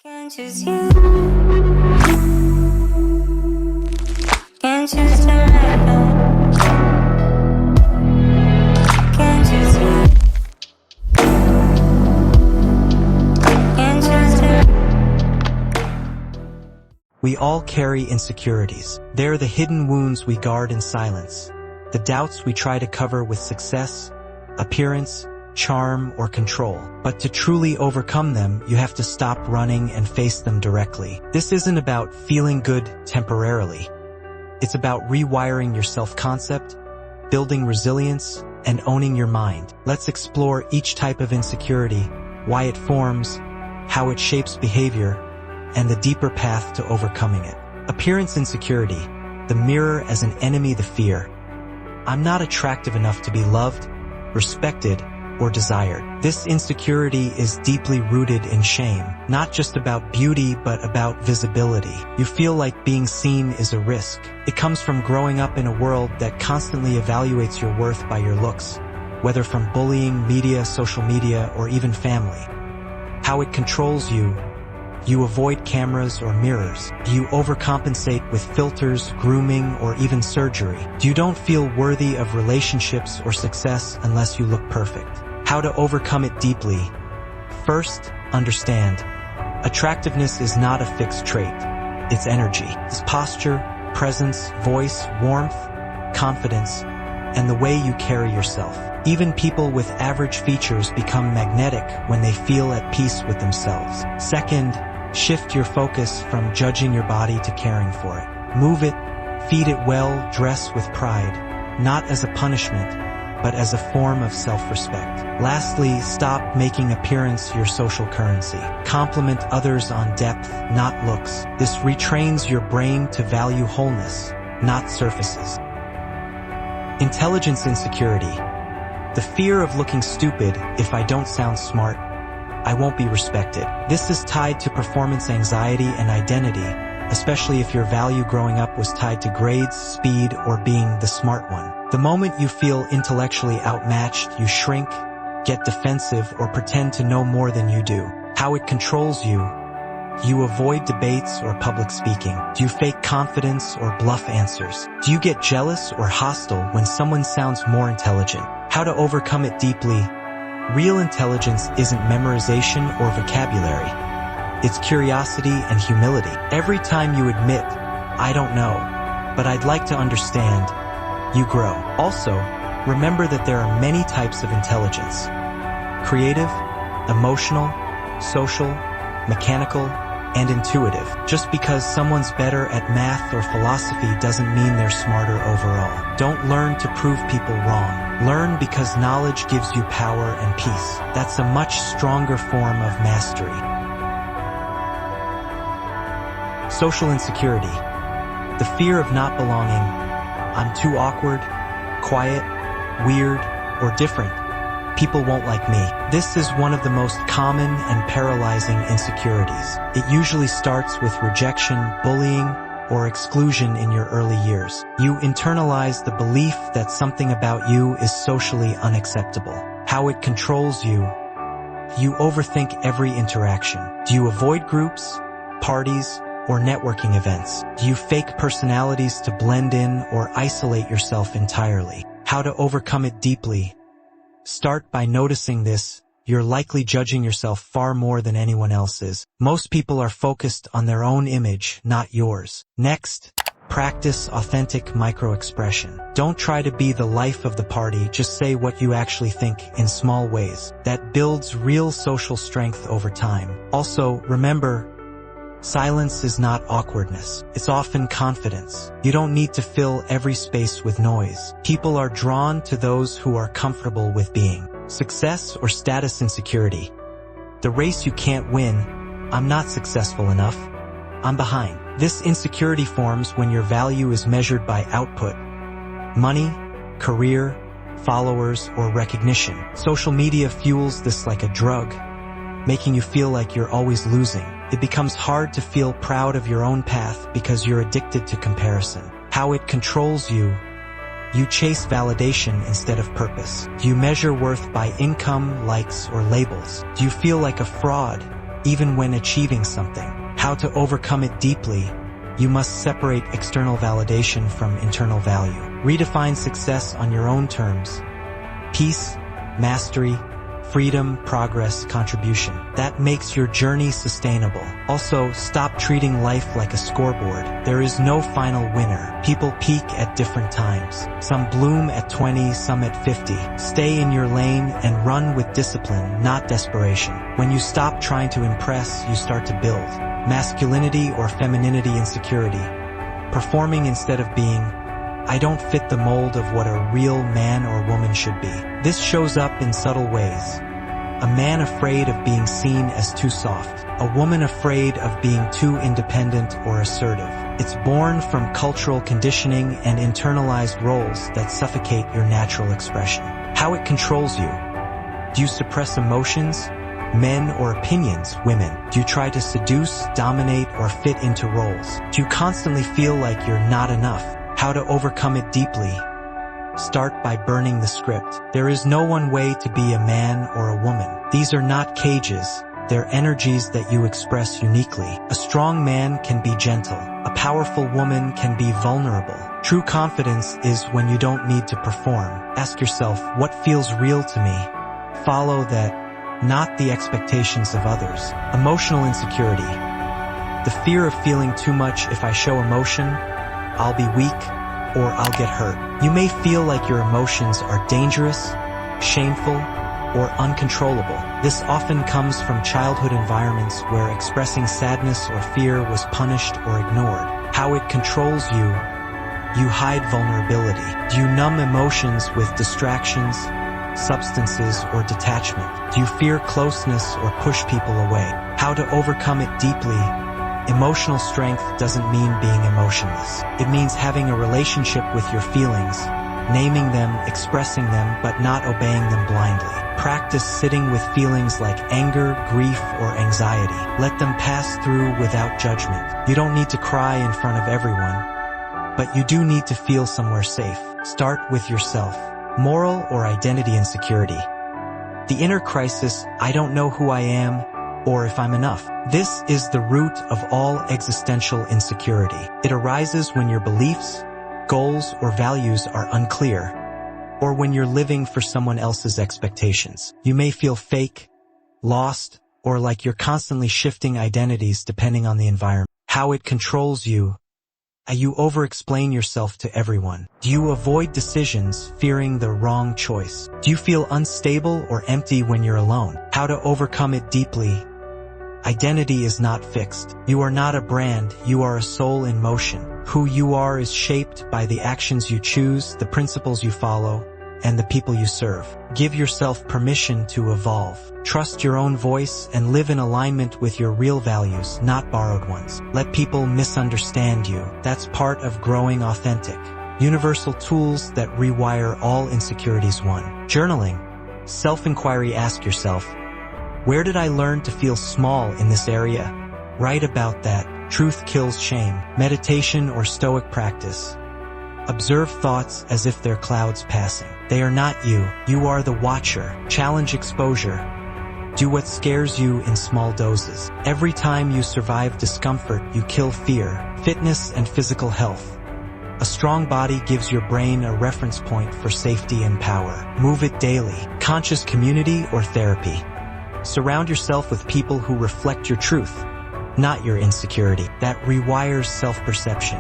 Can't choose you. Can't choose the right path. Can't choose you. Can't choose the. We all carry insecurities. They're the hidden wounds we guard in silence, the doubts we try to cover with success, appearance, charm, or control. But to truly overcome them, you have to stop running and face them directly. This isn't about feeling good temporarily. It's about rewiring your self-concept, building resilience, and owning your mind. Let's explore each type of insecurity, why it forms, how it shapes behavior, and the deeper path to overcoming it. Appearance insecurity, the mirror as an enemy, the fear. I'm not attractive enough to be loved, respected, or desired. This insecurity is deeply rooted in shame, not just about beauty but about visibility. You feel like being seen is a risk. It comes from growing up in a world that constantly evaluates your worth by your looks, whether from bullying, media, social media, or even family. How it controls you. You avoid cameras or mirrors. You overcompensate with filters, grooming, or even surgery. You don't feel worthy of relationships or success unless you look perfect. How to overcome it deeply. First, understand. Attractiveness is not a fixed trait. It's energy. It's posture, presence, voice, warmth, confidence, and the way you carry yourself. Even people with average features become magnetic when they feel at peace with themselves. Second, shift your focus from judging your body to caring for it. Move it, feed it well, dress with pride, not as a punishment, but as a form of self-respect. Lastly, stop making appearance your social currency. Compliment others on depth, not looks. This retrains your brain to value wholeness, not surfaces. Intelligence insecurity. The fear of looking stupid. If I don't sound smart, I won't be respected. This is tied to performance anxiety and identity, especially if your value growing up was tied to grades, speed, or being the smart one. The moment you feel intellectually outmatched, you shrink, get defensive, or pretend to know more than you do. How it controls you. You avoid debates or public speaking. Do you fake confidence or bluff answers? Do you get jealous or hostile when someone sounds more intelligent? How to overcome it deeply. Real intelligence isn't memorization or vocabulary. It's curiosity and humility. Every time you admit, I don't know, but I'd like to understand, you grow. Also, remember that there are many types of intelligence. Creative, emotional, social, mechanical, and intuitive. Just because someone's better at math or philosophy doesn't mean they're smarter overall. Don't learn to prove people wrong. Learn because knowledge gives you power and peace. That's a much stronger form of mastery. Social insecurity. The fear of not belonging. I'm too awkward, quiet, weird, or different. People won't like me. This is one of the most common and paralyzing insecurities. It usually starts with rejection, bullying, or exclusion in your early years. You internalize the belief that something about you is socially unacceptable. How it controls you. You overthink every interaction. Do you avoid groups, parties, or networking events? Do you fake personalities to blend in or isolate yourself entirely? How to overcome it deeply. Start by noticing this. You're likely judging yourself far more than anyone else is. Most people are focused on their own image, not yours. Next, practice authentic micro-expression. Don't try to be the life of the party, just say what you actually think in small ways. That builds real social strength over time. Also, remember, silence is not awkwardness. It's often confidence. You don't need to fill every space with noise. People are drawn to those who are comfortable with being. Success or status insecurity. The race you can't win. I'm not successful enough. I'm behind. This insecurity forms when your value is measured by output. Money, career, followers, or recognition. Social media fuels this like a drug, making you feel like you're always losing. It becomes hard to feel proud of your own path because you're addicted to comparison. How it controls you. You chase validation instead of purpose. Do you measure worth by income, likes, or labels? Do you feel like a fraud, even when achieving something. How to overcome it deeply. You must separate external validation from internal value. Redefine success on your own terms. Peace, mastery, freedom, progress, contribution. That makes your journey sustainable. Also, stop treating life like a scoreboard. There is no final winner. People peak at different times. Some bloom at 20, some at 50. Stay in your lane and run with discipline, not desperation. When you stop trying to impress, you start to build. Masculinity or femininity insecurity. Performing instead of being. I don't fit the mold of what a real man or woman should be. This shows up in subtle ways. A man afraid of being seen as too soft. A woman afraid of being too independent or assertive. It's born from cultural conditioning and internalized roles that suffocate your natural expression. How it controls you. Do you suppress emotions? Men or opinions, women? Do you try to seduce, dominate, or fit into roles? Do you constantly feel like you're not enough? How to overcome it deeply. Start by burning the script. There is no one way to be a man or a woman. These are not cages. They're energies that you express uniquely. A strong man can be gentle. A powerful woman can be vulnerable. True confidence is when you don't need to perform. Ask yourself, what feels real to me? Follow that, not the expectations of others. Emotional insecurity. The fear of feeling too much. If I show emotion, I'll be weak, or I'll get hurt. You may feel like your emotions are dangerous, shameful, or uncontrollable. This often comes from childhood environments where expressing sadness or fear was punished or ignored. How it controls you. You hide vulnerability. Do you numb emotions with distractions, substances, or detachment? Do you fear closeness or push people away? How to overcome it deeply. Emotional strength doesn't mean being emotionless. It means having a relationship with your feelings, naming them, expressing them, but not obeying them blindly. Practice sitting with feelings like anger, grief, or anxiety. Let them pass through without judgment. You don't need to cry in front of everyone, but you do need to feel somewhere safe. Start with yourself. Moral or identity insecurity. The inner crisis, I don't know who I am, or if I'm enough. This is the root of all existential insecurity. It arises when your beliefs, goals, or values are unclear, or when you're living for someone else's expectations. You may feel fake, lost, or like you're constantly shifting identities depending on the environment. How it controls you. You over-explain yourself to everyone. Do you avoid decisions, fearing the wrong choice? Do you feel unstable or empty when you're alone? How to overcome it deeply. Identity is not fixed. You are not a brand, you are a soul in motion. Who you are is shaped by the actions you choose, the principles you follow, and the people you serve. Give yourself permission to evolve. Trust your own voice and live in alignment with your real values, not borrowed ones. Let people misunderstand you. That's part of growing authentic. Universal tools that rewire all insecurities. 1. Journaling. Self-inquiry. Ask yourself, where did I learn to feel small in this area? Write about that. Truth kills shame. Meditation or stoic practice. Observe thoughts as if they're clouds passing. They are not you. You are the watcher. Challenge exposure. Do what scares you in small doses. Every time you survive discomfort, you kill fear. Fitness and physical health. A strong body gives your brain a reference point for safety and power. Move it daily. Conscious community or therapy. Surround yourself with people who reflect your truth, not your insecurity. That rewires self-perception.